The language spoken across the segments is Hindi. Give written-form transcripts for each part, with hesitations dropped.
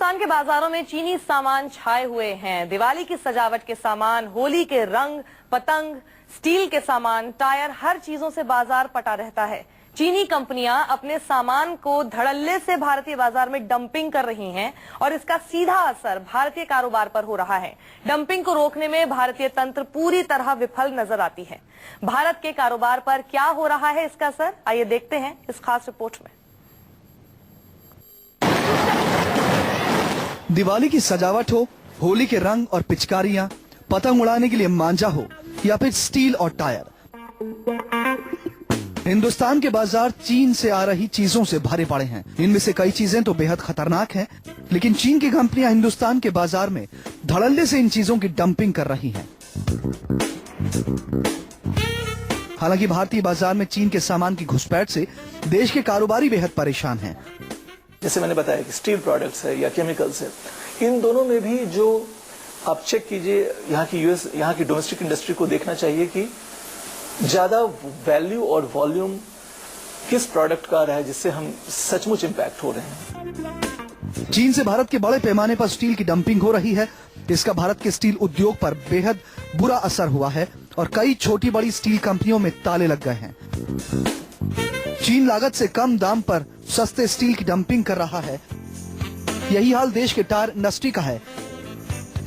हिंदुस्तान के बाजारों में चीनी सामान छाए हुए हैं। दिवाली की सजावट के सामान, होली के रंग, पतंग, स्टील के सामान, टायर, हर चीजों से बाजार पटा रहता है। चीनी कंपनियां अपने सामान को धड़ल्ले से भारतीय बाजार में डंपिंग कर रही हैं और इसका सीधा असर भारतीय कारोबार पर हो रहा है। डंपिंग को रोकने में भारतीय तंत्र पूरी तरह विफल नजर आती है। भारत के कारोबार पर क्या हो रहा है इसका असर, आइए देखते हैं इस खास रिपोर्ट में। दिवाली की सजावट हो, होली के रंग और पिचकारियां, पतंग उड़ाने के लिए मांझा हो या फिर स्टील और टायर, हिंदुस्तान के बाजार चीन से आ रही चीजों से भरे पड़े हैं। इनमें से कई चीजें तो बेहद खतरनाक हैं, लेकिन चीन की कंपनियां हिंदुस्तान के बाजार में धड़ल्ले से इन चीजों की डंपिंग कर रही हैं। हालांकि भारतीय बाजार में चीन के सामान की घुसपैठ से देश के कारोबारी बेहद परेशान हैं। जैसे मैंने बताया कि स्टील प्रोडक्ट्स है या केमिकल्स है, इन दोनों में भी जो आप चेक कीजिए, यहाँ की डोमेस्टिक इंडस्ट्री को देखना चाहिए कि ज्यादा वैल्यू और वॉल्यूम किस प्रोडक्ट का आ रहा है जिससे हम सचमुच इंपैक्ट हो रहे हैं। चीन से भारत के बड़े पैमाने पर स्टील की डंपिंग हो रही है। इसका भारत के स्टील उद्योग पर बेहद बुरा असर हुआ है और कई छोटी बड़ी स्टील कंपनियों में ताले लग गए हैं। चीन लागत से कम दाम पर सस्ते स्टील की डंपिंग कर रहा है। यही हाल देश के टायर इंडस्ट्री का है।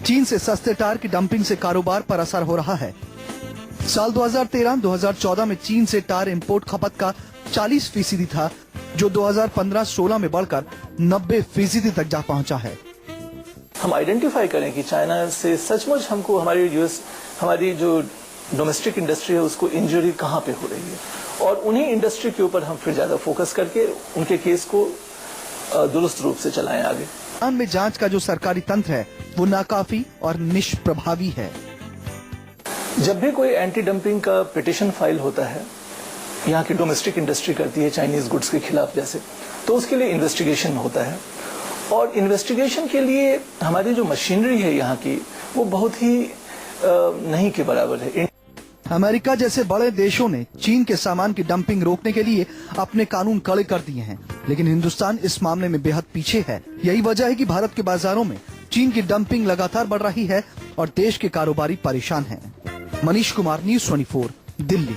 चीन से सस्ते टायर की डंपिंग से कारोबार पर असर हो रहा है। साल 2013-2014 में चीन से टायर इंपोर्ट खपत का 40% था, जो 2015-16 में बढ़कर 90% तक जा पहुंचा है। हम आइडेंटिफाई करें कि चाइना से सचमुच हमको हमारी जो डोमेस्टिक इंडस्ट्री है उसको इंजरी कहाँ पे हो रही है, और उन्हीं इंडस्ट्री के ऊपर हम फिर ज्यादा फोकस करके उनके केस को दुरुस्त रूप से चलाएं आगे। ईरान में जांच का जो सरकारी तंत्र है वो नाकाफी और निष्प्रभावी है। जब भी कोई एंटी डंपिंग का पिटीशन फाइल होता है, यहाँ की डोमेस्टिक इंडस्ट्री करती है चाइनीज गुड्स के खिलाफ जैसे, तो उसके लिए इन्वेस्टिगेशन होता है, और इन्वेस्टिगेशन के लिए हमारी जो मशीनरी है यहाँ की वो बहुत ही नहीं के बराबर है। अमेरिका जैसे बड़े देशों ने चीन के सामान की डंपिंग रोकने के लिए अपने कानून कड़े कर दिए हैं, लेकिन हिंदुस्तान इस मामले में बेहद पीछे है। यही वजह है कि भारत के बाजारों में चीन की डंपिंग लगातार बढ़ रही है और देश के कारोबारी परेशान हैं। मनीष कुमार, न्यूज़ 24, दिल्ली।